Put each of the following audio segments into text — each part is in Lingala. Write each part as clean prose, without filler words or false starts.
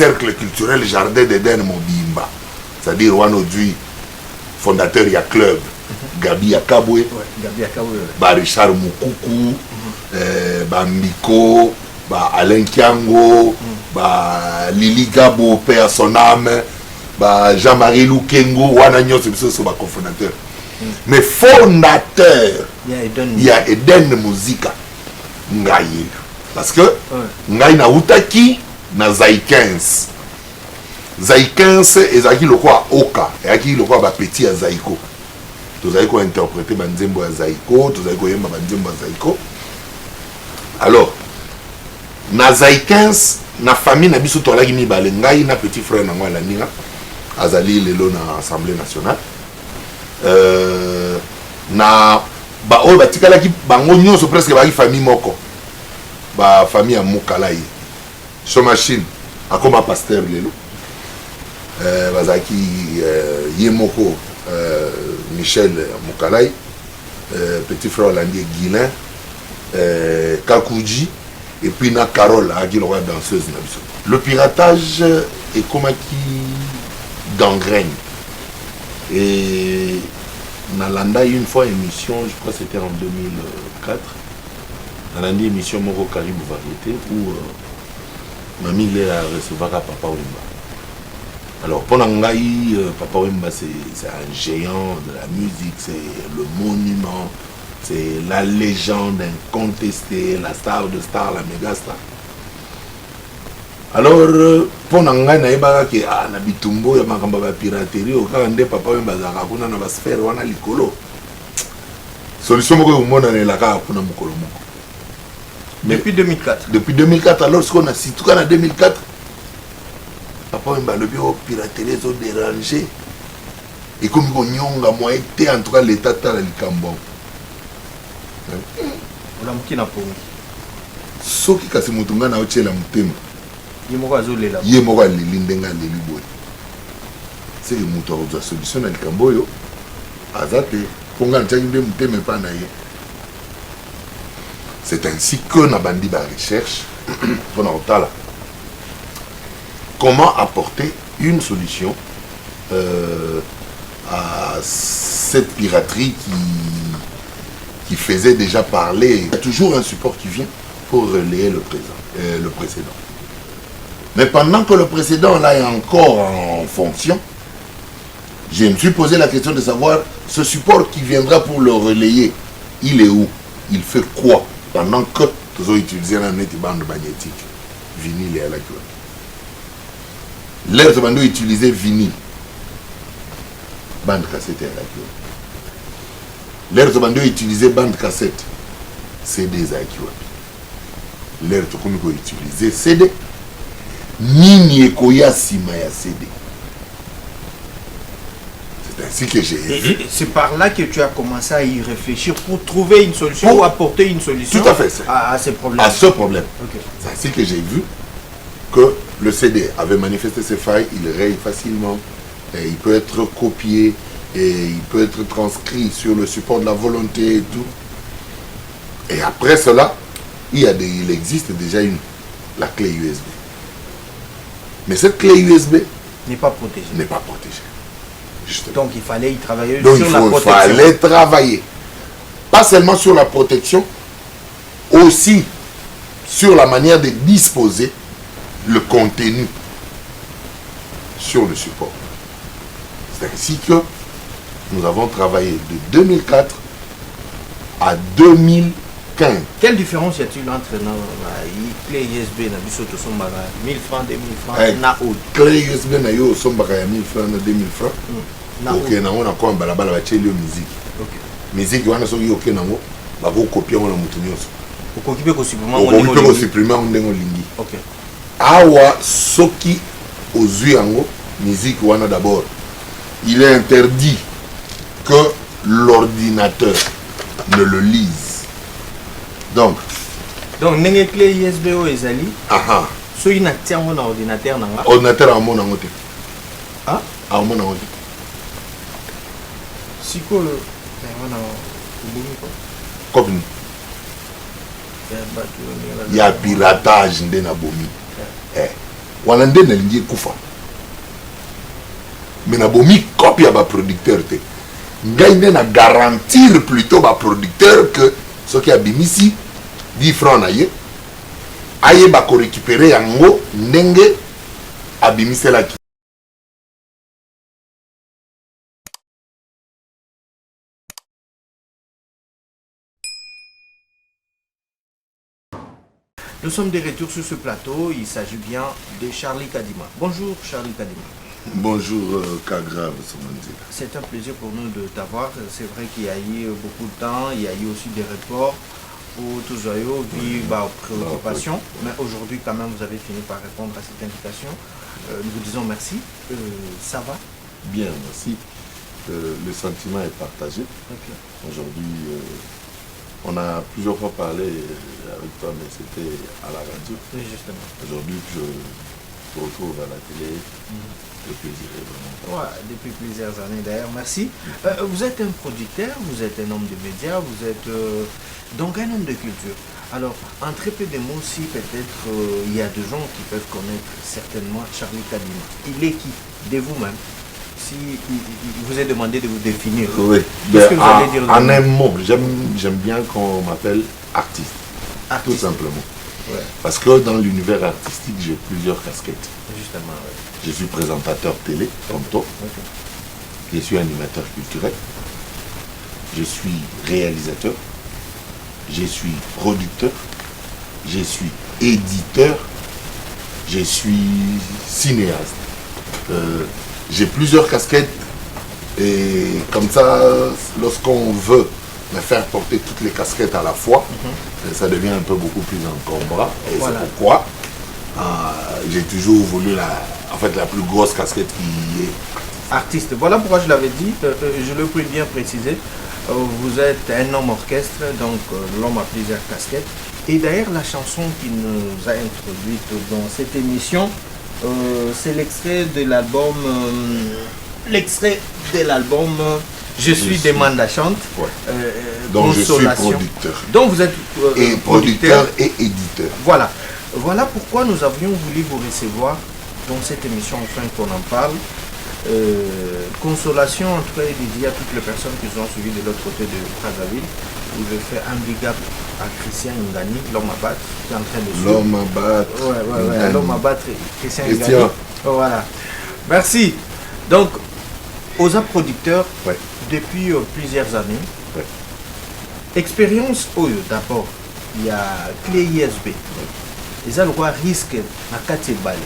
cercle culturel Jardin d'Éden Mobimba. C'est-à-dire, Wanodui, fondateur il y a club, Gabi Akabwe, Richard Moukoukou, Miko, Alain Kiango, Lili Gabo, père son âme, Jean-Marie Lukengo, Wanagno, c'est ce cofondateur. Mais fondateur, il y a Eden Musica, Ngaï. Parce que Ngaï na Utaki, na Zai 15. Zai 15 et Zaki le quoi Oka, et Zaki le quoi petit à Zaiko. Tous avez quoi interpréter Banzembo à Zaiko, tous avez quoi yemba Banzembo à Zaiko. Alors, na Zai 15, na famille na biso to lagi mi balengai na petit frère na moi la ninga, azali lelo na Assemblée nationale. Na ba o batikala ki bango nyonso presque ba famille moko. Ba famille à Mokalai. So machine akoma pasteur lelo. Bazaki Yemoko Michel Mokalai, petit frère hollandais Guilin, Kakouji, et puis na Carole, Aguilora danseuse. Le piratage est comme qui gangrène. Et Nalanda une fois émission, je crois que c'était en 2004, Nalanda émission Moko Caribou Variété où Mamie l'a recevoir à Papa Wimba. Alors, pendant Ngaï, Papa Wemba, c'est un géant de la musique, c'est le monument, c'est la légende incontestée, la star de star, la méga star. Alors, pendant Ngaï, il y a un bitumbo, il y a une piraterie, il y a Papa Wemba, il y a une sphère, il y a l'icolo. Solution, il y a depuis 2004. Depuis 2004, alors, ce qu'on a cité, en 2004, Papa Wemba le bureau piraterie ont dérangé. Et comme il y a moi été en tout cas l'état de la Likambo. On a qui n'a pas. Ce qui casse mon tonga na oche la mutema. Yemoga là. Yemoga lindenga lelibo. C'est le moteur de solution na Likambo yo. Azate ponga ntanginde mutema pa na ye. C'est ainsi que na bandi ba recherche pendant otala. Comment apporter une solution à cette piraterie qui faisait déjà parler. Il y a toujours un support qui vient pour relayer le précédent. Mais pendant que le précédent là est encore en fonction, je me suis posé la question de savoir ce support qui viendra pour le relayer, il est où? Il fait quoi? Pendant que nous avons utilisé la bande magnétique, vinyle et à la cure. L'air de bande utilisé vinyle, bande cassette et à la cure. L'air de bande utilisé bande cassette, CD et à la cure. L'air de bande utilisé CD, Nini et Koya Sima ya CD. C'est ainsi que j'ai vu. C'est par là que tu as commencé à y réfléchir pour trouver une solution ou apporter une solution tout à, fait, à ces problèmes. À ce problème. Okay. C'est ainsi que j'ai vu que le CD avait manifesté ses failles, il raye facilement, et il peut être copié, et il peut être transcrit sur le support de la volonté et tout. Et après cela, il existe déjà la clé USB. Mais cette clé USB n'est pas protégée. Justement. Donc il fallait y travailler donc, sur la protection. Il fallait travailler. Pas seulement sur la protection, aussi sur la manière de disposer le contenu sur le support. C'est ainsi que nous avons travaillé de 2004 à 2015. Quelle différence y a-t-il entre la clé USB et 1000 francs, 2000 francs, na haut? Clé USB na yo sombaka 1000 francs, 2000 francs. Ok, na on a quoi balabala ba tcheli musique. OK. Musique wana so yo ok nango, ba ko copier on mutu nyonso. Ko kipe ko supprimer on ndengo lingi. OK. Awa soki ozui yango musique wana d'abord. Il est interdit que l'ordinateur ne le lise. Donc nenge clé USB o ezali. Aha. So ina tiango na ordinateur nanga. Ordinateur a mon nangote. Ah? A mon nangote. Siko le wana ubumi ko. Comme il y a piratage nde na bomi. wana nde nalingi ekufa mais nabomi copie ya baproducteur te ngai nde na garantir plutôt baproducteur que soki abimisi 10 francs na ye ayeba korécupere yango ndenge abimiselaki. Nous sommes de retour sur ce plateau. Il s'agit bien de Charlie Kadima. Bonjour Charlie Kadima. Bonjour Kagrave Somandi. C'est un plaisir pour nous de t'avoir. C'est vrai qu'il y a eu beaucoup de temps, il y a eu aussi des reports pour tous joyaux, vu aux préoccupations. Mais aujourd'hui quand même vous avez fini par répondre à cette invitation. Nous vous disons merci. Ça va? Bien, merci. Le sentiment est partagé. Okay. Aujourd'hui, on a plusieurs fois parlé avec toi, mais c'était à la radio. Oui, justement. Aujourd'hui, je te retrouve à la télé. Le plaisir est vraiment. Ouais, depuis plusieurs années d'ailleurs, merci. Vous êtes un producteur, vous êtes un homme de médias, vous êtes donc un homme de culture. Alors, en très peu de mots, si peut-être il y a des gens qui peuvent connaître certainement Charlie Kadima. Il est qui? De vous-même. Si il vous est demandé de vous définir. Oui. Qu'est-ce que vous allez dire? En un mot, j'aime bien qu'on m'appelle artiste. Tout simplement. Ouais. Parce que dans l'univers artistique, j'ai plusieurs casquettes. Justement, ouais. Je suis présentateur télé, comme toi. Okay. Je suis animateur culturel. Je suis réalisateur. Je suis producteur. Je suis éditeur. Je suis cinéaste. J'ai plusieurs casquettes et comme ça, lorsqu'on veut me faire porter toutes les casquettes à la fois, ça devient un peu beaucoup plus encombrant. Et voilà. C'est pourquoi j'ai toujours voulu la plus grosse casquette qui est artiste. Voilà pourquoi je l'avais dit, je le peux bien préciser. Vous êtes un homme orchestre, donc l'homme a plusieurs casquettes. Et d'ailleurs, la chanson qui nous a introduite dans cette émission, c'est l'extrait de l'album Je suis des Manda chante. Ouais. Donc je suis producteur. Donc vous êtes producteur et éditeur. Voilà. Voilà pourquoi nous avions voulu vous recevoir dans cette émission, enfin qu'on en parle. Consolation en tout cas dédiée à toutes les personnes qui sont suivies de l'autre côté de Brazzaville. Où je fais un big up à Christian Ngani, l'homme à battre, qui est en train de suivre. L'homme à battre. Ouais, l'homme à battre, Christian Ngani. Voilà. Merci. Donc, aux producteurs, depuis plusieurs années, expérience Oyo d'abord, il y a Clé ISB. Les allois risquent à 4 balles.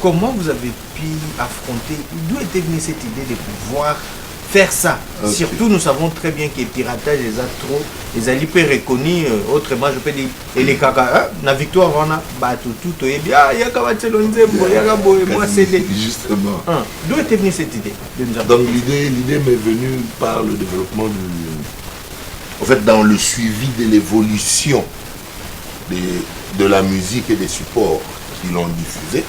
Comment vous avez pu affronter, d'où était venue cette idée de pouvoir faire ça? Okay. Surtout, nous savons très bien que le piratage les a trop, les a hyper reconnus. Autrement, je peux dire, et les caca, la victoire, on a battu tout, et bien, il y a moi c'est justement. D'où était venue cette idée? Donc, l'idée m'est venue par le développement en fait, dans le suivi de l'évolution de la musique et des supports qui l'ont diffusé.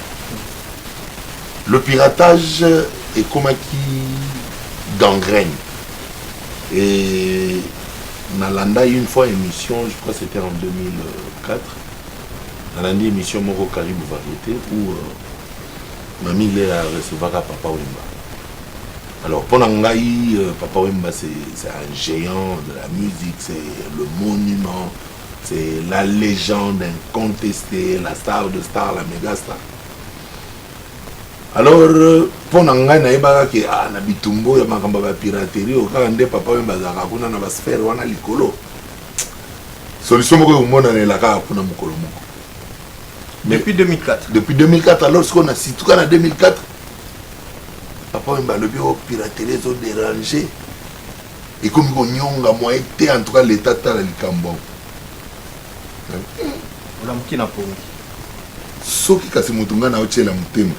Le piratage est comme qui gangrène. Et Nalanda une fois émission, je crois que c'était en 2004, Nalanda émission Moro Caribou Variété où Mamie il a recevoir à Papa Wemba. Alors pour Nangaï, Papa Wemba c'est un géant de la musique, c'est le monument, c'est la légende incontestée, la star de star, la méga star. Alors, pour nanga na yeba ke na bitumbo ya makamba ba piraterie okaka nde papa wemba zaka kuna na basphère wana likolo. Solution moko omona na laka kuna mokolo moko. Depuis 2004. Depuis 2004 alors ce qu'on a situé en 2004 papa wemba le bio piraterie zo déranger et comme ko nyonga moi été en tout cas l'état ta la likambo. On a mkina pour soki kasi mutunga na ochela mutema.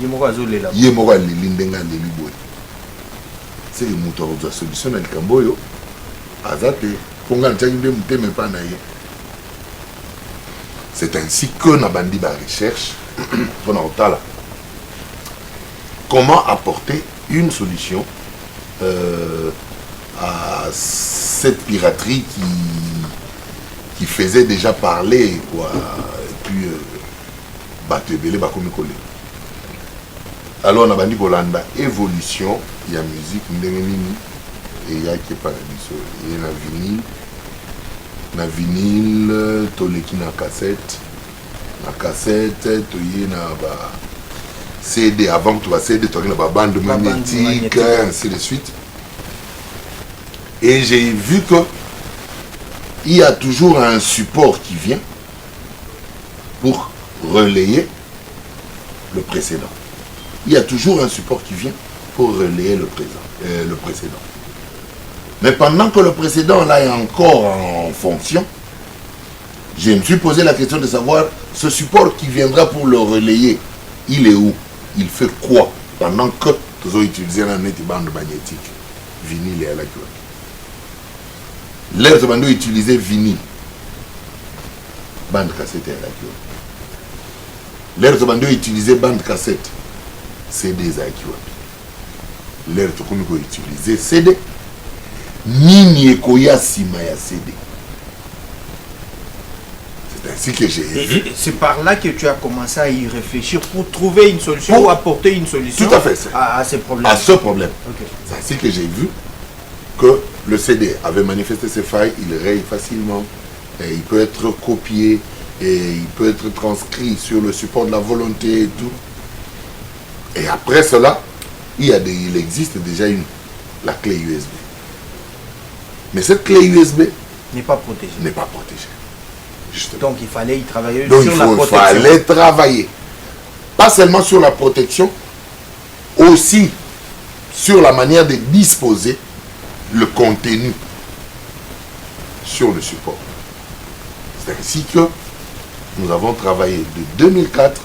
Ye moko azolela. Ye moko aleli ndenga aleli boye. C'est le moteur de la solution na likambo yo. Azate ponga ntaki nde mutema pa na ye. C'est ainsi que na bandi ba recherche pour Otala. Comment apporter une solution à cette piraterie qui faisait déjà parler quoi et puis Batebele ba komi kolé. alors na bandi kolanda évolution ya musique ndenge nini eyaki epa na biso ye na vinyle toleki na cassette toye na ba CD avant que tu vas CD toye na ba bande magnétique ainsi de suite. Et j'ai vu que il y a toujours un support qui vient pour relayer le précédent. Il y a toujours un support qui vient pour relayer le précédent. Mais pendant que le précédent là est encore en fonction, je me suis posé la question de savoir ce support qui viendra pour le relayer, il est où? Il fait quoi? Pendant que nous avons utilisé la bande magnétique, vinyle et à la cure. L'air de utiliser vinyle, bande cassette et à la cure. L'air de utiliser bande cassette, CD et à la cure. L'air de utiliser CD, nini ekoya sima ya CD. C'est ainsi que j'ai vu. C'est par là que tu as commencé à y réfléchir pour trouver une solution ou apporter une solution tout à, fait, à ces problèmes. À ce problème. Okay. C'est ainsi que j'ai vu que le CD avait manifesté ses failles, il raye facilement, et il peut être copié, et il peut être transcrit sur le support de la volonté et tout. Et après cela, il existe déjà la clé USB. Mais cette clé USB n'est pas protégée. Justement. Donc il fallait y travailler donc, sur la protection. Il fallait travailler. Pas seulement sur la protection, aussi sur la manière de disposer le contenu sur le support. C'est ainsi que nous avons travaillé de 2004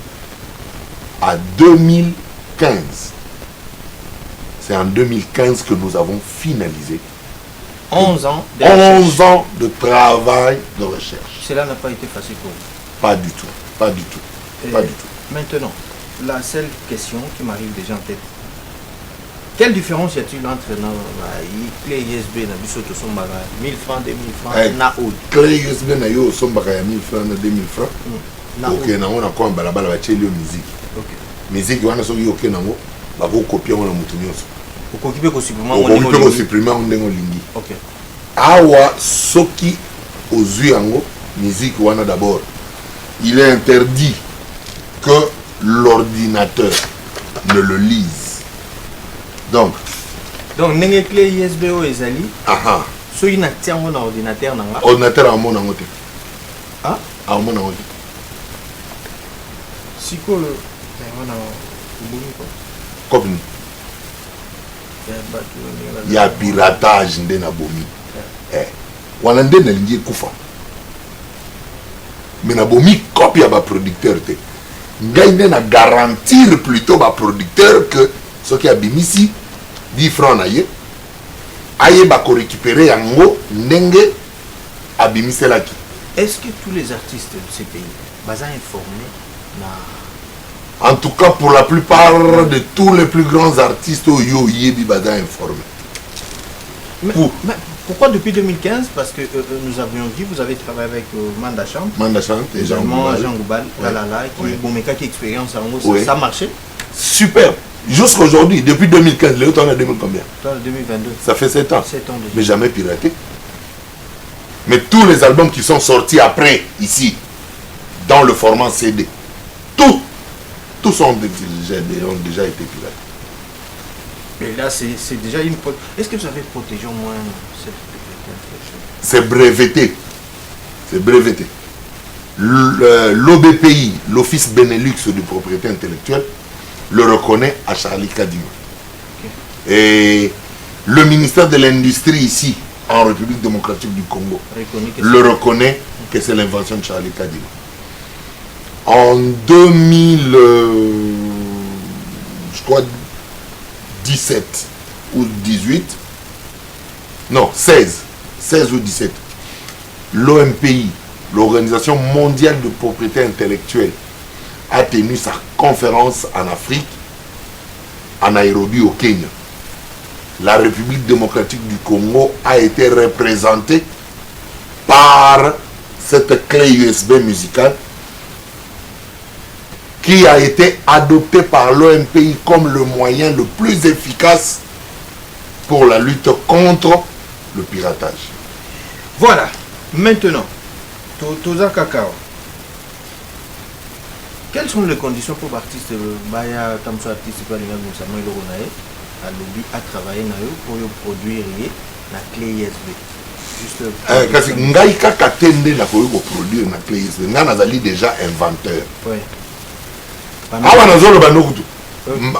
à 2015. C'est en 2015 que nous avons finalisé 11 ans de 11 ans de travail de recherche. Cela n'a pas été facile pour vous? Pas du tout. Pas du tout. Pas du tout. Maintenant, la seule question qui m'arrive déjà en tête. Quelle différence y a-t-il entre la clé USB na biso to sombaka 1000 francs, 2000 francs na oud? Clé USB na yo sombaka ya 1000 francs na 2000 francs. Ok, na on a quoi balabala ba tcheli musique. OK. Musique wana so yo ok nango ba ko copier on mutu nyonso. Okokipe ko supprimer on ndengo lingi. OK. Awa soki ozui yango musique wana d'abord. Il est interdit que l'ordinateur ne le lise. Donc nenge clé USB o ezali. Aha. So ina tiango na ordinateur nanga. Ordinateur a mon nangote. Ah? A mon nangote. Siko le wana ubuni ko. Kopni. Il y a piratage ndena bomi. Wana ndena lingi kufa. Mais na bomi copie à ba producteur te. Ngai ndena garantir plutôt ba producteur que ce qui a bimisi 10 francs na ye. Aye ba ko récupérer yango ndenge abimiselaki. Est-ce que tous les artistes de ces pays sont informés na... En tout cas, pour la plupart de tous les plus grands artistes, yo yebi bada informés. Mais pourquoi depuis 2015? Parce que nous avions vu, vous avez travaillé avec Manda Chante. Manda Chante et Jean Goubal, qui expérience en ça marchait. Super. Jusqu'à aujourd'hui, depuis 2015, le temps est 2000 combien? 2022. Ça fait 7 ans. 7 ans déjà. Mais jamais piraté. Mais tous les albums qui sont sortis après, ici, dans le format CD, tous ont déjà été piratés. Mais là, c'est déjà une... Est-ce que vous avez protégé au moins cette... C'est breveté. C'est breveté. L'OBPI, l'Office Benelux de propriété intellectuelle, le reconnaît à Charlie Kadima. Okay. Et le ministère de l'Industrie ici, en République démocratique du Congo, le reconnaît que c'est l'invention de Charlie Kadima. En 2000, je crois, 17 ou 18, non, 16 ou 17, l'OMPI, l'Organisation mondiale de propriété intellectuelle, a tenu sa conférence en Afrique, à Nairobi, au Kenya. La République démocratique du Congo a été représentée par cette clé USB musicale qui a été adopté par l'OMPI comme le moyen le plus efficace pour la lutte contre le piratage. Voilà. Maintenant, Toza Kakao. Quelles sont les conditions pour l'artiste Baya Tamso artiste pour aller à lobby à travailler pour produire la clé USB? Juste kasi ngai kaka tende na koyo ko produire na clé USB nga nazali déjà inventeur. Ouais. Awa nazolo banokutu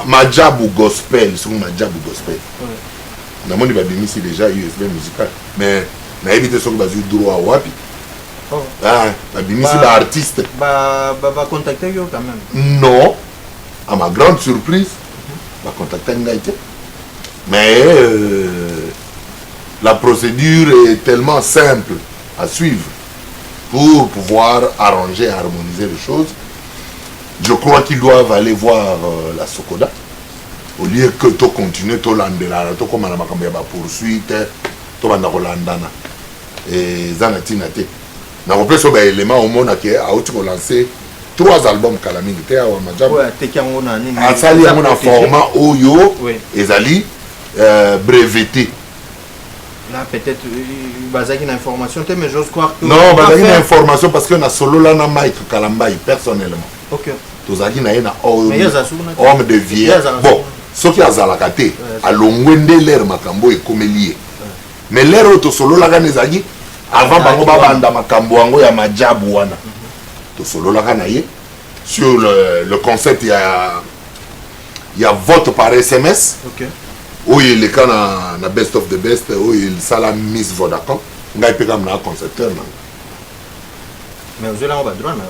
majabu gospel sur majabu gospel. Ouais. Namoni ba bimisi déjà USB musical mais na éviter ce que bazu droit wapi. Oh. Ah, ba bimisi ba artiste. Ba contacter yo quand même. Non. À ma grande surprise, ba contacter ngai te. Mais la procédure est tellement simple à suivre pour pouvoir arranger et harmoniser les choses. Je crois qu'ils doivent aller voir la Sokoda au lieu que tu continues tout l'andela, tu comme la poursuite, tu vas landana et zanatina te. Na repris sur l'élément au monde qui a lancé 3 albums Kalaming te à Majab. Ouais, te kiango na nini. A sali à mon format Oyo et Zali breveté. Là, peut-être, Bazaki une information, mais j'ose croire que... Non, Bazaki une information parce que na solo là, na Mike Kalambaï, personnellement. Ok. Tozaki na yena homme de vieille. Bon, ce qui a zalakate, à l'ongwende l'air makambo et comme lié. Mais l'air auto solo là, Nezagi, avant bango babanda makambo ango ya majabu wana. To solo là, Kanaye, sur le concept, il y a vote par SMS. Ok. Où il est quand na best of the best, où il sala Miss Vodacom, ngai pe comme na concepteur na. Mais vous allez en bas droit na.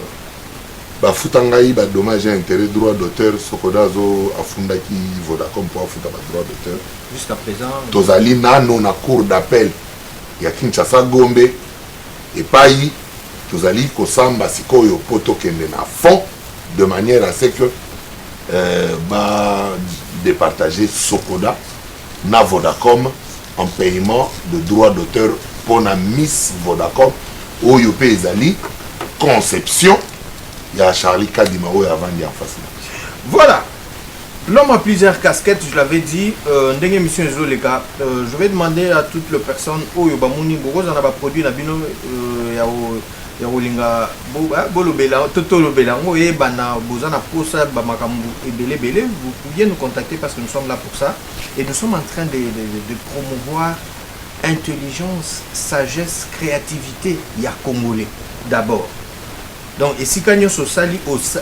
Ba futangai ba dommage et intérêt droit d'auteur Sokodazo afundaki Vodacom pour afuta ba droit d'auteur. Jusqu'à présent. Tozali nano na cour d'appel ya Kinshasa Gombe et pai tozali kosamba sikoyo poto kende na fond de manière à ce que ba départager Sokoda na Vodacom en paiement de droits d'auteur pour la Miss Vodacom où il paye Zali conception il y a Charlie Kadimao avant d'y en face. Voilà, l'homme a plusieurs casquettes, je l'avais dit. Ndenge mission les gars, je vais demander à toutes les personnes où Yobamuni Bogo en a produit la bino ya olinga bolobela totolobela ngo e bana bozana posa ba makambu ebele vous pouviez nous contacter parce que nous sommes là pour ça et nous sommes en train de promouvoir intelligence, sagesse, créativité ya congolais d'abord. Donc et si kanyo so sali au si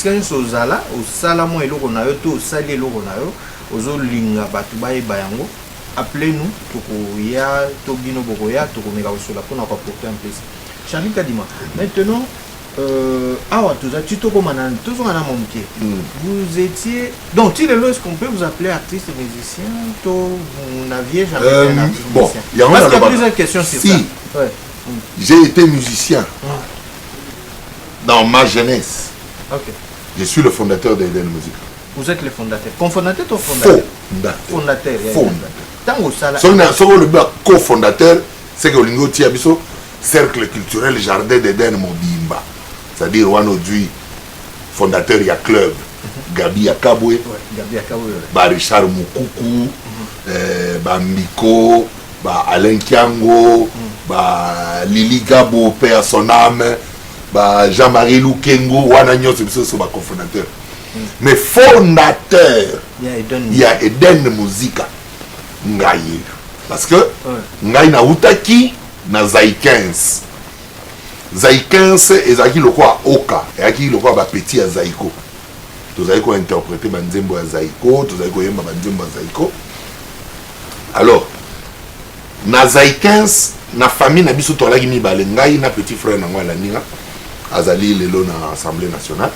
kanyo so zala au salamo eloko na yo to sali eloko na yo ozolinga batu baye bayango appelez-nous tokoya tobino bokoya tokomeka osola pona ko porter un plaisir. Charlie Kadima, maintenant, vous étiez... Donc, est-ce qu'on peut vous appeler artiste musicien? Vous n'aviez jamais été un artiste musicien? Parce qu'il y a plusieurs questions sur ça. Ouais. J'ai été musicien dans ma jeunesse. Okay. Je suis le fondateur d'Eden Music. Vous êtes le fondateur. Confondateur ou fondateur? Fondateur. Fondateur. Ce que le cofondateur, c'est que l'Ingo Tiabiso, Cercle culturel Jardin d'Eden Mobimba. C'est-à-dire, Wanodui, fondateur, il y a club. Gabi Akabwe, Richard Moukoukou, Miko, Alain Kiango, Lili Gabo, Père son âme, Jean-Marie Lukengo, Wanagno, c'est ce cofondateur. Mais fondateur, il y a Eden Musica. Ngaye. Parce que, Ngaye na Utaki, na Zai 15. Zai 15 et Zaki le quoi Oka. Et Aki le quoi petit à Zaiko. Tous avez quoi interpréter Banzembo à Zaiko, tous avez quoi yemba Banzembo à Zaiko. Alors, na Zai 15, na famille na biso tolaki mi balengai na petit frère na ngwa la ninga. Azali lelo na Assemblée nationale.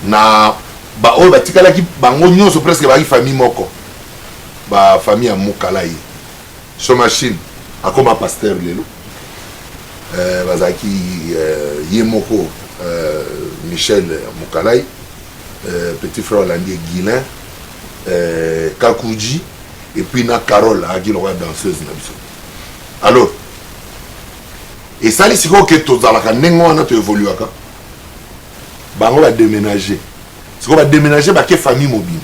Na ba o batikala ki bango nyonso presque ba famille moko. Ba famille à Mukalai. Chomachine akoma pasteur lelo bazaki Yemoko Michel Mukalai petit frère hollandais Guilin Kakouji et puis na Carole aki le roi danseuse na biso. Alors et ça les siko que tozalaka nengo wana to évoluaka bango va déménager. Ce qu'on va déménager, bah que famille mobile.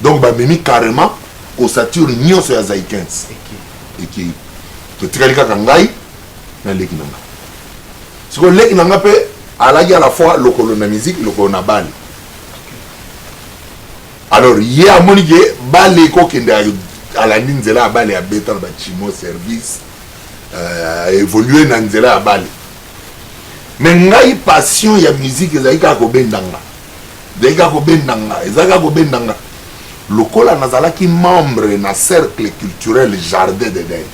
Donc bah mimi carrément au sature nyon sur Zai 15. Et qui to tikalika kangai na leki nanga. Ce qu'on leki nanga pe à la fois le colon na musique, le colon na bal. Alors hier à Monique balé ko kende à la ninzela balé à betal ba chimo service évoluer na nzela balé. Mais ngai passion ya musique ezalika ko bendanga. Deka ko bendanga, ezalika ko bendanga. Lokola nazalaki membre na cercle culturel Jardin d'Eden.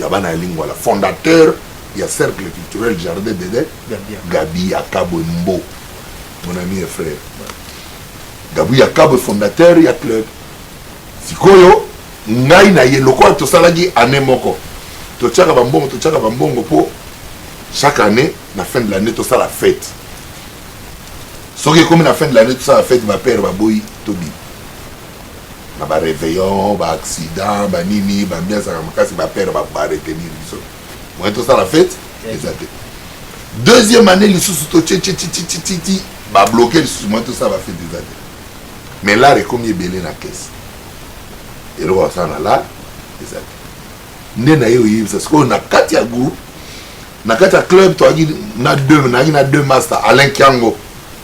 Yabana lingwala fondateur ya cercle culturel Jardin d'Eden. Gabi Akabo Mbo. Mon ami et frère. Gabi Akabo fondateur ya club. Sikoyo ngai na ye lokola to salaki année moko. To tchaka bambongo po chaque année na fin de l'année to ça la fête. Soki comme la fin de l'année tout ça la fête ma père baboyi tobi. Na ba réveillon, ba accident, ba nini, ba bien ça makasi ba père ba retenir biso. Moi tout ça la fête, exact. Deuxième année les sous to ti ba bloquer les sous moi tout ça va faire des années. Mais là il comme belé na caisse. Et là ça là, exact. Ndena yo yi parce qu'on a kati ya groupe, na kati ya club to na deux masters Alain Kiango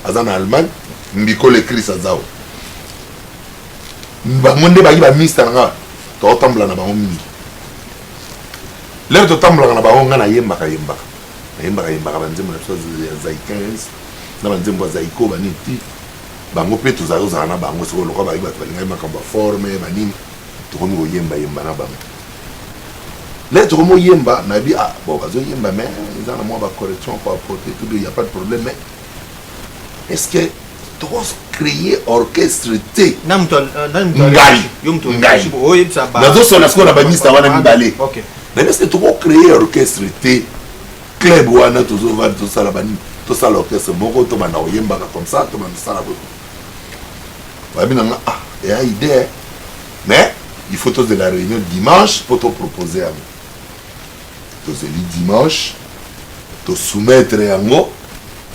azana Allemagne, Mbiko le Chris azao. Monde bagi ba mister nga to tambla na bango mingi le to tambla na bango nga na yemba banzembo na chose ya Zai 15 na banzembo za iko bani ti bango pe to za na bango so lokwa bagi ba balinga makambo forme banini to komi go yemba na bango le to komo yemba na bi ah bon bazo yemba mais ils ont moi ba correction pour apporter tout il y a pas de problème mais est-ce que tu créer orchestre T ngai nazo sona sko na banista wana mibale mais est-ce que tu créer orchestre T club wana tozo va to sala bani to sala orchestre moko to bana oyemba comme ça to bana sala bo ba bina ah et a idée mais il faut tous de la réunion dimanche pour te proposer à moi tous les dimanche te soumettre yango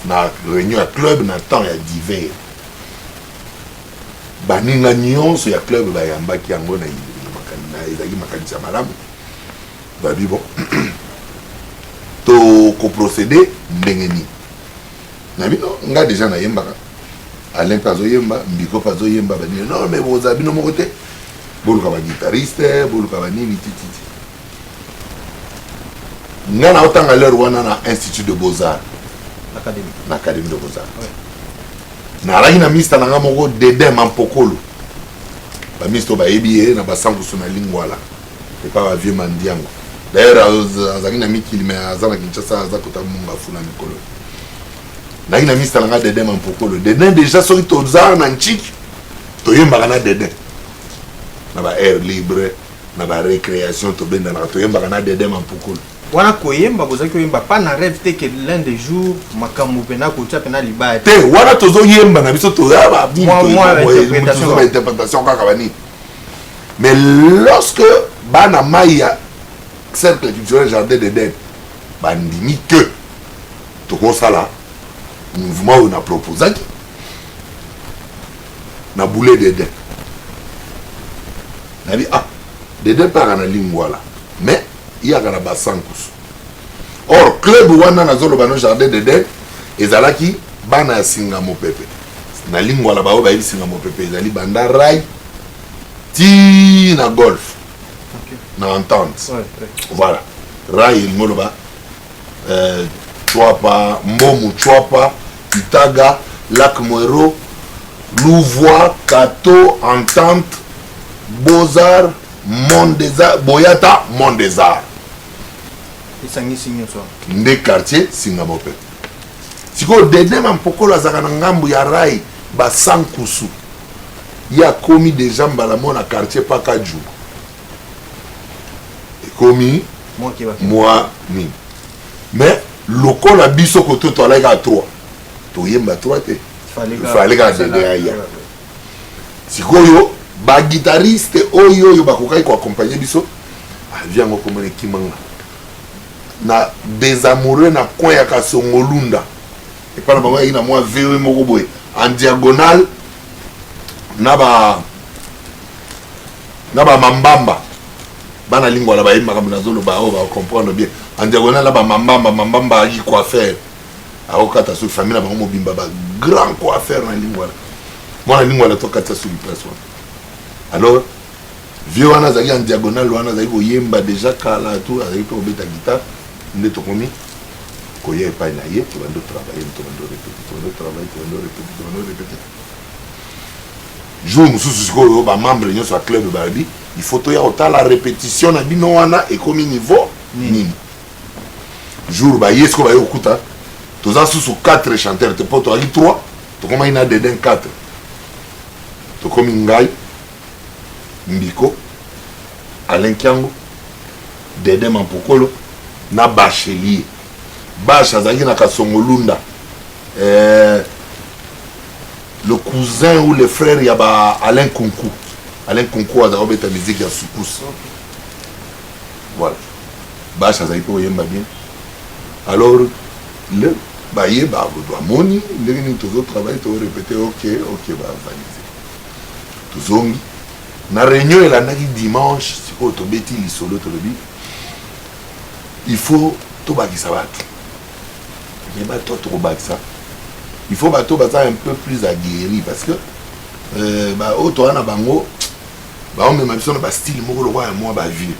na réunion à club na temps ya d'hiver baninga nyonso ya club ba yambaki yango na makana ezaki makanisa malamu babi bon to ko procéder ndenge ni na bino nga déjà na yembaka Alain pazo yemba Mbiko pazo yemba bani non mais vous avez no côté boluka ba guitariste boluka ba nini titi nga na otanga leur wana na institut de beaux-arts l'académie de beaux-arts na alaki na mista na nga moko Dedem Mampokolo ba misto ba yebi na basangusu na lingwala et pas ba vieux mandiango d'ailleurs azaki na mikili mais azana Kinshasa azakota munga funa mikolo na ina mista na nga Dedem Mampokolo Dedem déjà soki tozar na nchiki toyembaka na Dedem na ba air libre na ba récréation to benda na toyembaka na Dedem Mampokolo wana koyemba bozaki koyemba pas na rêve te que l'un des jours makambo pena kotia pena liba te wana tozo yemba na biso to ba interprétation kaka bani mais lorsque bana maya cercle culturel Jardin d'Eden bandimi que to ko sala mouvement on a proposé na boulé d'Eden na bi ah D'Eden par na lingwala mais il y a un basankus. Or, club wana na zolo bano Jardin d'Eden, ezalaki bana singamo pepe. Na lingwa la bao ba yeli singamo pepe, ezali banda rai ti na golf. Na entente. Voilà. Rai il ngoloba Chouapa, Momu Chouapa, Itaga, Lac Mwero, Louvois, Kato, Entente, Beaux-Arts, Monde des Arts, Boyata, Monde des Arts. Nde quartier Singamo pe. Siko Dedem Mampokolo azaka na ngambu ya rai ba sankusu. Ya komi déjà mbalamo na quartier Pakaju. Et komi moi ni. Mais lokola biso koto to alaika à 3. To yemba 3 te. Fallait ka ya. Siko yo ba guitariste oyo ba kokai ko accompagner biso. Viens ngo komone kimanga. Na des amoureux na coin ya Kasongolunda et pas na bango il na moi VE moko boy en diagonale na ba mambamba bana lingwa la ba yimba comme nazolo ba o ba comprendre bien en diagonale là ba mambamba qui quoi faire a okata sur famille na bango mobimba ba grand quoi faire na lingwa la moi na lingwa la to kata sur place alors vieux wana zaki en diagonale wana zaki ko yemba déjà kala tout azaki ko beta guitare nde to komi ko ye pa na ye to bando travailler to bando répéter jour mususu sikoyo ba membre nyonso ya club balobi il faut toya otala répétition na bino wana ekomi niveau nini jour ba yesko ba yokuta toza susu 4 chanteurs te poto ali 3 to koma ina deden 4 to komi ngai Mbiko Alain Kiango Dede Mampokolo na Bachelier Bacha azaki na Kasongolunda le cousin ou le frère ya ba Alain Kunku azaki beta musique ya Soukous voilà Bacha azaki po yemba bien alors le ba yeba do amoni ndenge ni tozo travail to répéter ok ba valiser tozongi na réunion elandaki dimanche sikoyo tobeti lisolo tolobi il faut tobakisa bato ye bato tokobakisa il faut bato baza un peu plus aguerri parce que oyo toza na bango baomema biso na bastyle moko lokwa ya mwa bavieux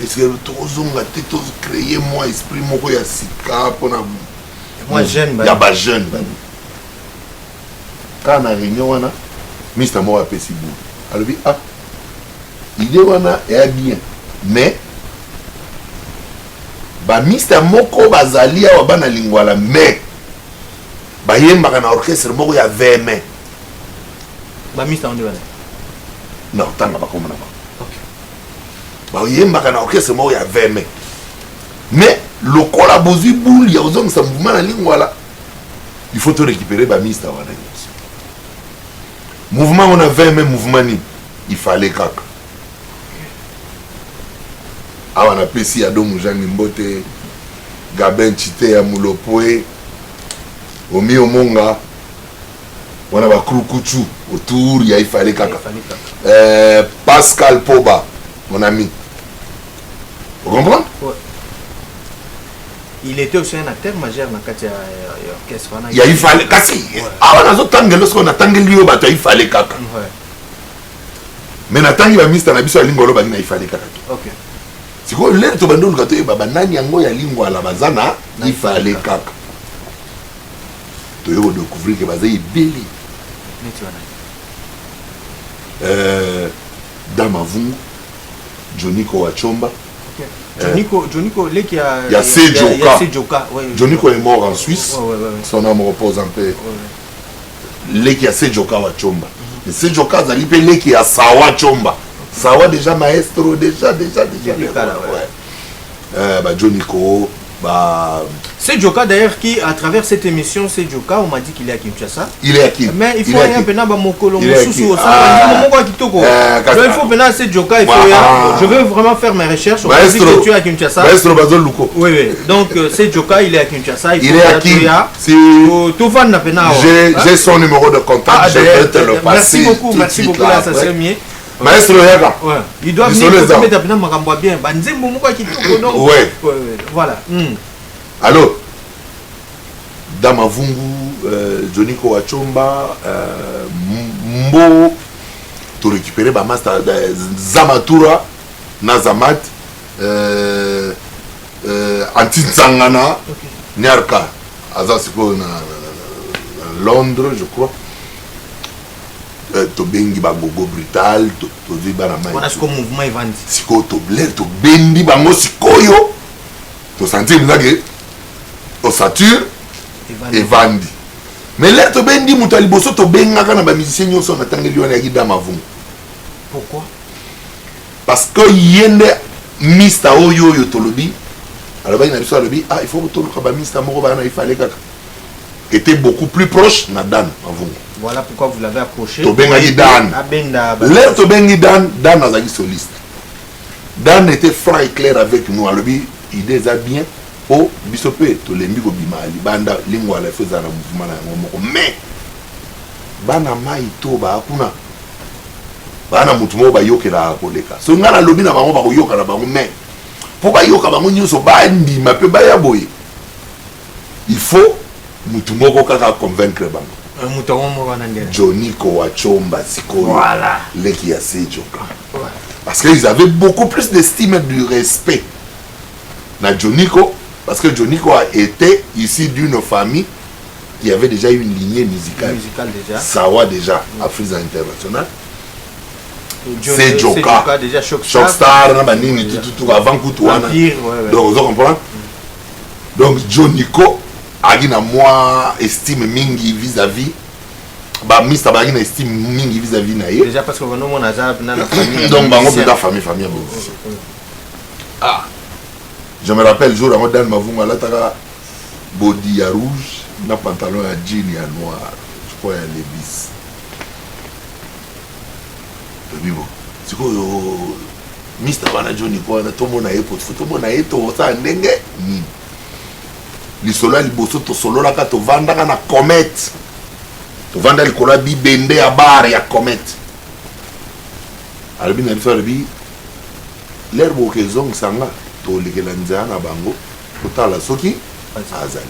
eske tozonga te tocreye mwa esprit moko ya sika mpona ya bajeune kaka na réunion wana mister moko apesi boule alobi idée wana est bien mais ba mister moko bazali awa bana lingwala mais bayembaka na orchestre moko ya 20 mains ba mister onde bana non tanga bakoma na ba bayembaka na orchestre moko ya 20 mains mais lokola bozwi boule ya ozongisa mouvement na lingwala il faut te récupérer ba mister wana mouvement on a 20 mains mouvement ni il fallait kaka awa na pesi ya domu Jean Mbote Gabin Chite ya Mulopoe Omi Omonga wana ba Krukuchu autour ya il fallait kaka Pascal Poba mon ami vous comprenez ouais. Il était aussi un acteur majeur dans Katia orchestre. Il y a il fallait kasi awa nazo tangelo ce qu'on a tangeli yo bato il fallait kaka mais na tangi ba mister na biso lingolo ba il fallait kaka OK siko lelo to bando luka to e baba nani yango ya lingwa la bazana il fallait kaka to yo découvrir que bazai beli Dama Vungu Joniko Wachomba Joniko leki ya il y a Sejoka Joniko est mort en Suisse ouais. Son âme repose en paix leki ya Sejoka Wachomba et Sejoka zali pe leki ya Sawa Chomba Sawa déjà maestro déjà bah Joniko bah Sejoka d'ailleurs qui à travers cette émission Sejoka on m'a dit qu'il est à Kinshasa il est à qui mais il faut rien pena ba mokolo mususu au kitoko il faut pena Sejoka il faut je veux vraiment faire mes recherches on dit que tu es à Kinshasa maestro Bazol Luko oui donc Sejoka il est à Kinshasa il est à qui tout fan na pena j'ai son numéro de contact je vais te le passer merci beaucoup là ça serait mieux maestro Yaga ouais il doit venir mettre pena makambo bien ba nzembo moko kitoko donc ouais voilà alors Dama Vungu Joniko Wachomba Mbo to récupérer ba master Zamatura Nazamat Antinzangana Nyarka Azasiko na Londres je crois to bengi ba gogo brutal to di bana mai on a ce mouvement event siko to blair to bendi bango sikoyo to sentir ngake ossature evandi mais là to bendi muta liboso to bengaka na ba musicien nyonso na tangeli wana ya Dama Vungu pourquoi parce que yende mista oyo tolobi alors il a dit il faut que to ba mista moko bana il fallait kaka était beaucoup plus proche na Dan Vungu. Voilà pourquoi vous l'avez approché. Tobengi Dan. L'air Tobengi Dan azaki soliste. Dan était franc et clair avec nous. Alors, il les a bien. po biso pe tolembi kobima libanda lingwala efo eza na mouvement na yango moko mais bana mai to bakuna bana mutu moko bayokelaka koleka so ngai nalobi na bango bakoyoka na bango mais mpo bayoka bango nyonso bandima mpe baya boye il faut mutu moko kaka convaincre bango mutu yango moko wana ndena Joniko wachomba sikoyo voilà leki ya sejoka parce qu'ils avaient beaucoup plus d'estime et de respect na Joniko parce que Joniko a été issu d'une famille qui avait déjà une lignée musicale déjà Sawa déjà Afrique internationale c'est Joka déjà Shockstar na banini tout avant Kutuana donc vous comprenez donc Joniko a na moi estime mingi vis-à-vis ba mista ba na estime mingi vis-à-vis na ye déjà parce que nous on a na famille donc bango de la famille ah je me rappelle jour avant Dan Mavunga là taka body ya rouge na pantalon ya jean ya noir je crois ya Levis bibo siko yo mista bana Joniko na tomo na airport tomo na eto sa ndenge ni lisolo ya liboso tosololaka tovandaka na comète tovanda likolo ya bibende ya bare ya comète alobi na biso alobi lere boke ezongisanga tolekela nzela na bango totala soki azali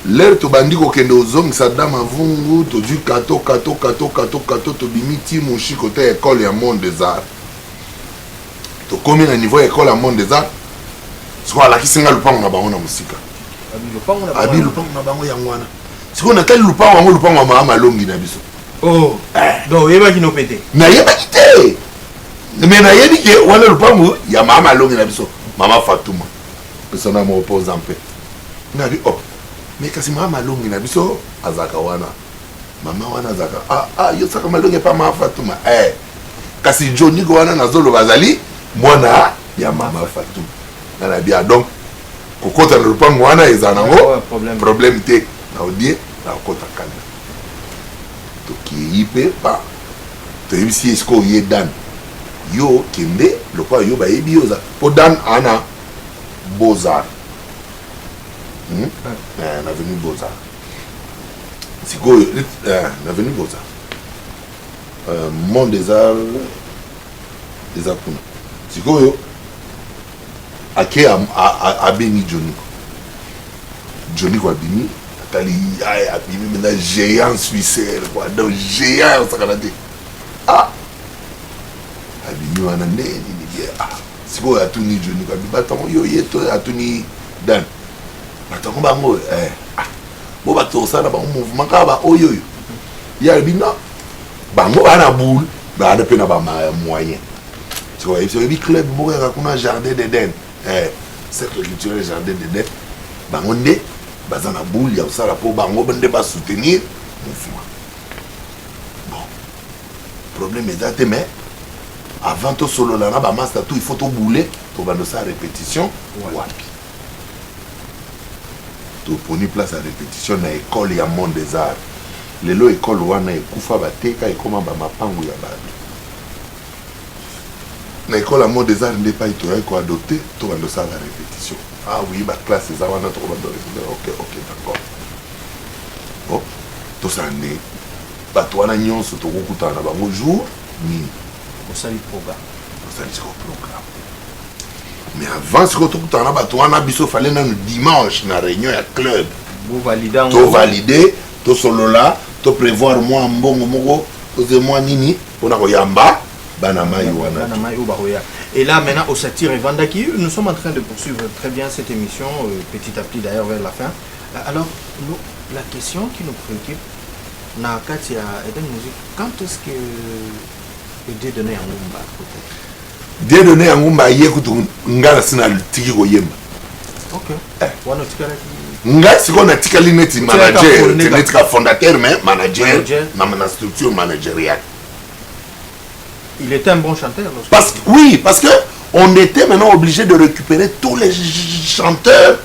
lere tobandi kokende ozongisa Dame Mavungu tozwi kato tobimi ti moshi kote ya ekole ya monde des arts tokomi na niveau ya ekole ya monde des arts sikoyo alakisi nga lupango na bango na mosika abi lupango na bango yango wana sikoyo natali lupango yango lupango ya mama malongi na biso donc oyebaki no pete nayebaki te me nayebi ke wana lupango ya mama malongi na biso mama Fatuma pesona mo opposa mpe nabi me kasi mama malongi na biso azaka wana mama wana azaka yo saka malongi pa mama Fatuma kasi Joniko wana nazoloba azali mwana ya mama Fatuma na bien donc kokota na lupango wana eza nango problème te na odie na kokota kanda toki pe ba toyebisi esko ye Dan yo kende lokwa yo bayebi yoza po Dan ana Beaux-Arts na venu Beaux-Arts sikoyo na venu Beaux-Arts monde des arts kuna sikoyo ake abimi Joniko abimi atali abimi maintenant géant suisseur quoi donc géant sakana te abimi wana nde nini sikoyo atuni Joniko abi batango yo yeto atuni Dan batango bango bo bato osala bango mouvement kaka ba oyo ya abi non bango bana boule bana pe na ba moyen sikoyo ebi club moko ya kuna Jardin d'Eden cercle culturel Jardin d'Eden bango nde baza na boule ya kosala mpo bango nde basoutenir mouvement bon problème eza te mais avant tosolola na bamaster tout il faut toboule tobanda osala répétition wapi toponi place ya répétition na école ya monde des arts lelo école wana ekufa bateka ekoma bamapangu ya bato na école ya monde des arts nde pai toyai koadopte tobanda osala répétition oui baklasse eza wana tokobanda ok d'accord bon tosala nde bato wana nyonso tokokutana na bango jour nini osali programme mais avant sikoyo tokutana na bato wana biso fale nanu dimanche na réunion ya club tovalide tosolola toprévoir mwa mbongo moko toze mwa nini mpona koyamba bana mai wana et là maintenant au satire et Vandaki nous sommes en train de poursuivre très bien cette émission petit à petit d'ailleurs vers la fin alors la question qui nous préoccupe na kati ya Eden Music quand est-ce que Dieudonné Yangumba peut-être Dieudonné Yangumba ye kutu ngala sina tiki koyemba wana tikala ngai siko na tikali neti manager neti ka fondateur mais manager na structure managériale. Il était un bon chanteur. Parce que on était maintenant obligé de récupérer tous les chanteurs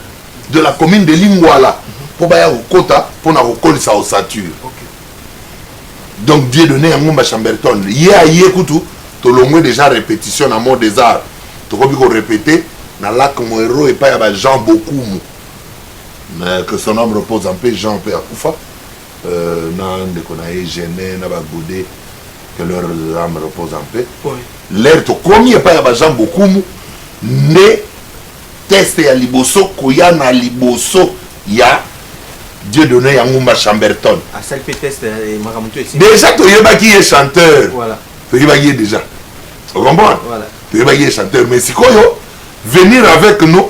de la commune de Lingwala pour baya Kota pour na recol sa ossature. Donc Dieudonné Yangumba Chamberton, hier kutu to longwe déjà répétition à mort des arts. To ko biko répéter na lac Moero et pas ya ba Jean Bokumu que son homme repose en paix Jean Père Koufa nan de konaye Gêné na ba Goudé que leur âme repose en paix l'air to komi et pas ya ba Jean Bokumu ne test ya liboso koya na liboso ya Dieu donné ya Ngumba Chamberton à celle test et Makamuto ici déjà to yeba qui est chanteur voilà to yeba qui est déjà tu comprends voilà to yeba qui est chanteur mais sikoyo venir avec nous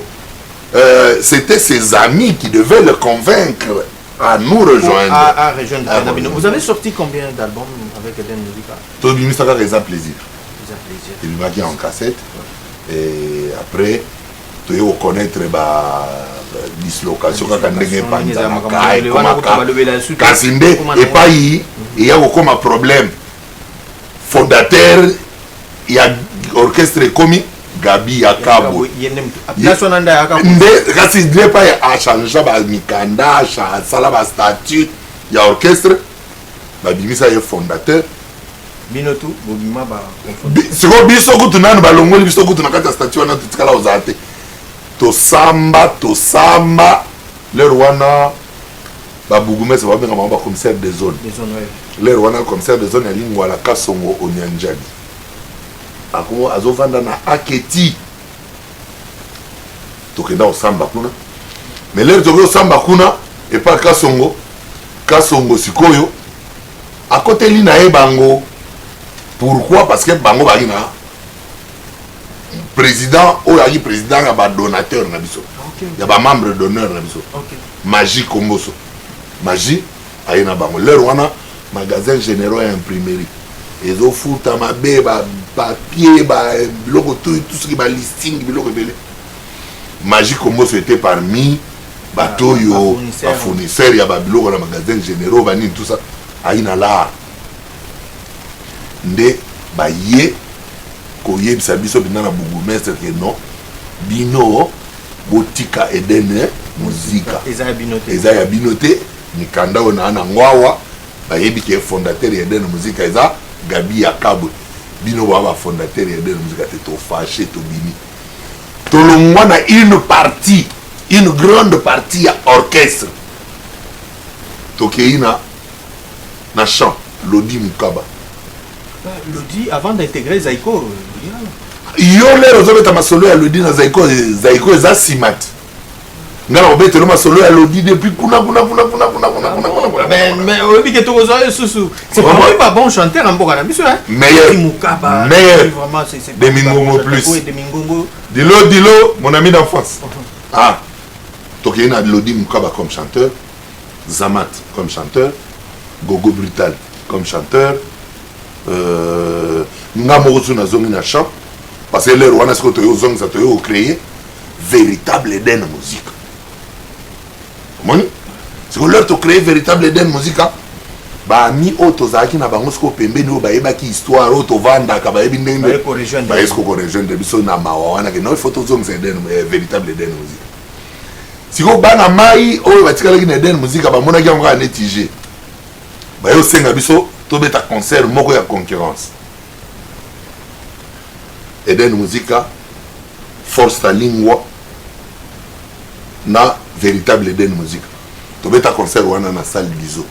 c'était ses amis qui devaient le convaincre à nous rejoindre à rejoindre Kanabino. Vous avez sorti combien d'albums avec Eden Musica? Tout le monde ça a plaisir plaisir il m'a dit en cassette et après tu dois connaître la dislocation quand on est pas Kasinde et pas il y a comme un problème fondateur il y a orchestre commis Gabi Akabo kasi ne pas a changer ba mikanda cha sala ba statut ya orchestre ba bimisa ye fondateur binotu bobima ba siko biso kutu nanu balongoli biso kutu na kata statut wana tutikala ozate to samba le rwana ba bugumese ba benga ba commissaire des zones le rwana commissaire des zones ya lingwa la Kasongo Onyanjani ako azovanda na aketi tokenda osamba kuna mais lero toke osamba kuna epa Kasongo sikoyo akoteli na ye bango pourquoi parce que bango baki na président oyo aki président ya badonateur na biso ya bamembre d'honneur na biso Magie Komboso Magie aye na bango lero wana magasin généraux ya imprimerie ezofuta mabe papier biloko tout ce qui ba listing biloko ebele Magie Komboso était parmi bato yo ba fournisseur ya ba biloko na magasin généraux banini tout ça aina la nde ba ye koyebisa biso bina na bourgmestre que non bino botika Eden Musica eza ya binote mikanda ona na ngwawa bayebi ke fondateur ya Eden Musica eza Gabi Akabo bino ba fondateur ya Eden Musica te to fâché to bini to longwa na une grande partie ya orchestre to keina na chant Lodi Mukaba Lodi avant d'intégrer Zaiko yo lero zobeta masolo ya Lodi na Zaiko eza simat ngala obeta lo masolo ya Lodi depuis kuna mais obi ke to zo susu c'est pas bon chanteur en boka na biso hein meilleur vraiment c'est de Mingongo plus oui de Mingongo Dilo mon ami d'enfance ah tokena Lodi Mukaba comme chanteur Zamat comme chanteur Gogo Brutal comme chanteur Ngamorosu na zongi na chant parce que les Rwanda ce que tu zongi ça tu as créé véritable Eden Musica. Comment c'est que leur tu créé véritable Eden Musica ba mi otozaki na bango sko pembeni o ba yebaki histoire o to vanda ka ba yebi ndenge ba esko ko rejoindre biso na mawana que non il faut to zongi Eden véritable Eden Musica. Si ko bana mai o batikala ki na Eden Musica ba mona ki ngo na TG ba yo senga biso to beta concert moko ya concurrence Eden Musica force ta lingua na véritable Eden Musica to beta concert wana na salle d'Izo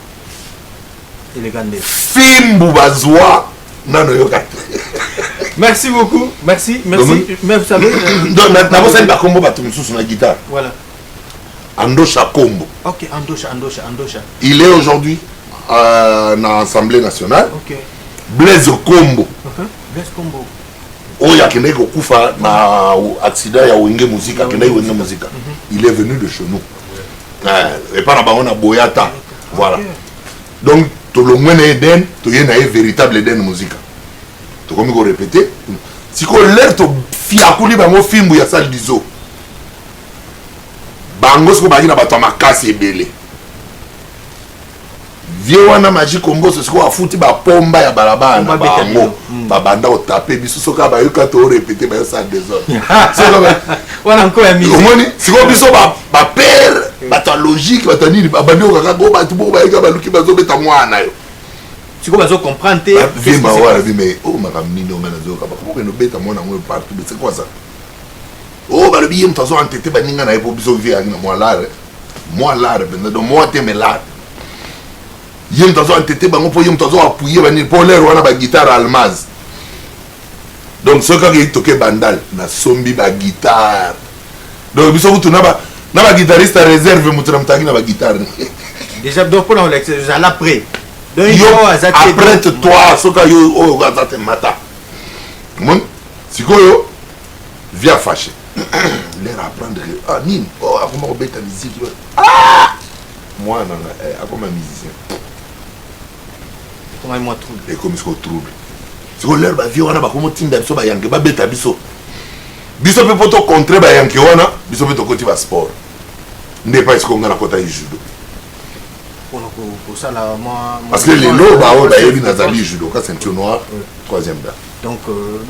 élégante fimbu bazwa nano yoka merci beaucoup merci mais vous savez donc na bossa ba kombo batu mususu na guitare voilà Andosha Kombo OK Andosha il est aujourd'hui na Assemblée nationale Blaise Kombo Blaise Kombo oyo akendaki kokufa na accident ya Wenge Musica akendaki Wenge Musica il est venu de chez nous et pas na bango na Boyata voilà donc tolongwe na Eden toye na véritable Eden Musica tokomi ko répéter siko l'air to fiakuli bango fimbu ya salle d'Izo bango siko baki na bato makasi ebele vie wana Magie Komboso siko afuti ba pomba ya balabala na bango babanda otape biso soka ba yoka to répéter ba ça désordre wana encore ya musique omoni siko biso ba père ba logique ba tanini ba bandi okaka go ba tubo ba yoka ba luki ba zobeta mwana yo siko bazo comprendre te vie ma wala vie mais oh makamni no ngana zoka ba ko no beta mwana ngo partout c'est quoi ça oh ba balobi yem tazo entêté baninga na epo biso vie na moi l'art ben de moi te l'art yem tazo entêté bango po yem tazo appuyer bani po l'air wana ba guitare almaz donc ce ka ki toke bandal na sombi ba guitare donc biso kutuna ba na ba guitariste réserve mutra mutaki na ba guitare déjà donc pour la après donc yo après toi ce ka yo o gazate mata mon sikoyo via fâché l'air apprendre ah nini oh comment obeta musique ah moi non comme un musicien comment moi trouble et comme ça trouble c'est que l'air ba vie wana ba comme tinda biso ba yange ba beta biso biso pe poto contre ba yange wana biso pe to koti ba sport n'est pas ce qu'on a la kota judo pour ça là moi parce que les lots ba o ba yebi nazali judo ka ceinture noire troisième date. Donc,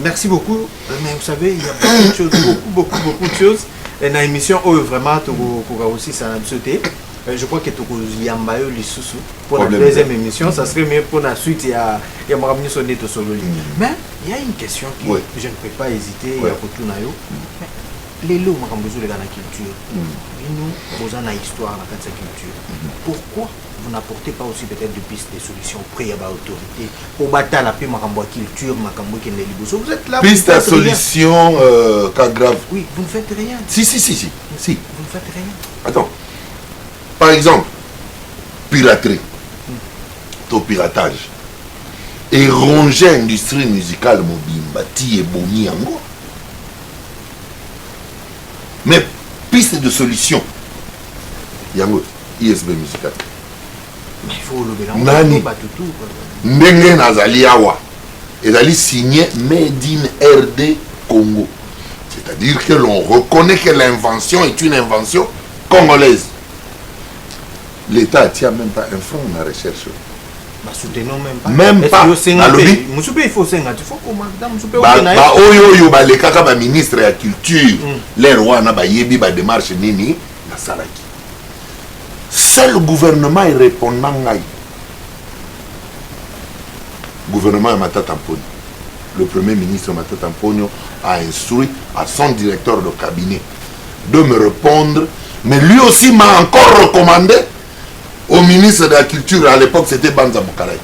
merci beaucoup. Mais vous savez, il y a beaucoup de choses, beaucoup de choses. Et dans l'émission, vraiment, tu pourras aussi s'en sauter. Je crois que tu as Yambayo Lissousou pour la deuxième émission. Ça serait mieux pour la suite. Il y a Moramni Sonné to Solo. Mais il y a une question que je ne peux pas hésiter. Il y a Kotunayo. Les lots, Marambouzou, les gars, la culture. Nous, vous en avez histoire dans cette culture. Pourquoi vous n'apportez pas aussi peut-être des pistes, des solutions auprès de l'autorité pour battre la paix, la culture, vous êtes là. Piste à solution, cas grave. Oui, vous ne faites rien. Si. Vous ne faites rien. Attends. Par exemple, piraterie, ton piratage, et ronger l'industrie musicale mobimba, ti et boni yango. Mais piste de solution, yango, ISB musical. Mais il faut le Nani Ndenge Nazali Awa ezali signé Made in RD Congo. C'est-à-dire que l'on reconnaît que l'invention est une invention congolaise. L'État ne tient même pas un franc dans la recherche. Soutenons même pas. Même pas. Il faut les kaka ministre de la culture, les rois na ba yebi ba démarche nini na salaki. Seul le gouvernement est répondant. Le gouvernement Matata Mponyo, le premier ministre Matata Mponyo a instruit à son directeur de cabinet de me répondre, mais lui aussi m'a encore recommandé au ministre de la Culture, à l'époque c'était Banza Moukalai.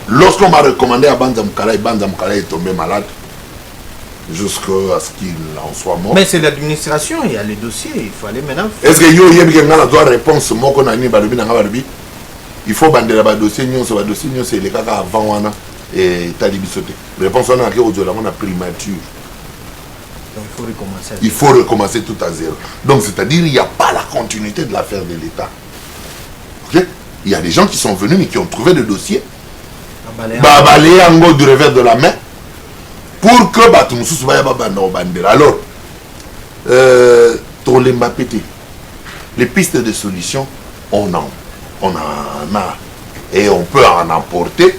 Lorsqu'on m'a recommandé à Banza Moukalai est tombé malade jusqu'à ce qu'il en soit mort. Mais c'est l'administration, il y a les dossiers, il faut aller maintenant. Est-ce que yo yebi kenga doit réponse moi qu'on a ni balobi na balobi il faut bander ba dossier c'est les kaka avant wana et tali bisoté. Réponse on a que aujourd'hui on a primature. Donc il faut recommencer. Il faut recommencer tout à zéro. Donc c'est-à-dire il n'y a pas la continuité de l'affaire de l'État. OK? Il y a des gens qui sont venus mais qui ont trouvé des dossiers. Balayer en gros du revers de la main. Pour que alors les pistes de solutions on en a et on peut en emporter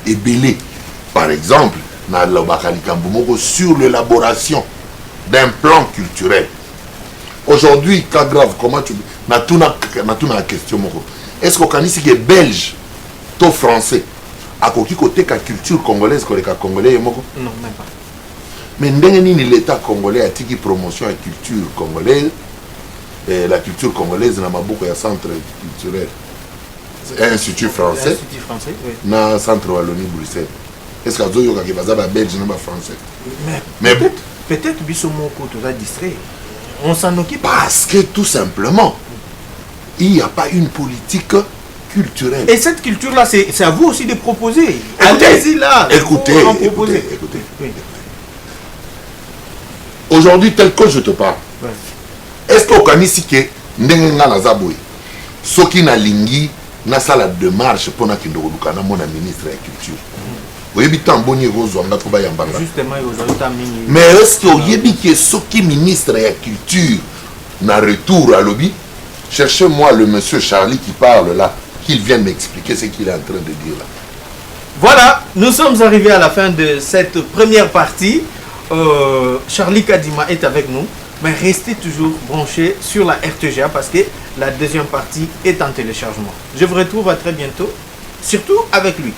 et belé par exemple sur l'élaboration d'un plan culturel aujourd'hui cas grave comment tu na la question est-ce qu'on ici qui est belge tout français à côté de la culture congolaise congolais non même pas. Mais l'État congolais a tiki promotion à la culture congolaise et la culture congolaise n'a pas beaucoup de centre culturel institut français oui. Na centre Wallonie Bruxelles est-ce que vous avez des belge ou français mais peut-être bisomoko tout ça distrait on s'en occupe parce que tout simplement il n'y a pas une politique culturelle. Et cette culture-là, c'est à vous aussi de proposer. Allez-y là. Écoutez. Oui. Aujourd'hui, tel que je te parle, est-ce qu'on connaît ici que Ndenga Nazaboui, ce qui n'a lingi, n'a sa la démarche pour qu'il ne redoute mon ministre de la culture. Vous avez tant bon justement, mais est-ce que vous avez que ce qui ministre de la culture n'a retour à l'objet? Cherchez-moi le monsieur Charlie qui parle là. Qu'il vienne m'expliquer ce qu'il est en train de dire là. Voilà, nous sommes arrivés à la fin de cette première partie. Charlie Kadima est avec nous, mais restez toujours branchés sur la RTGA parce que la deuxième partie est en téléchargement. Je vous retrouve à très bientôt, surtout avec lui.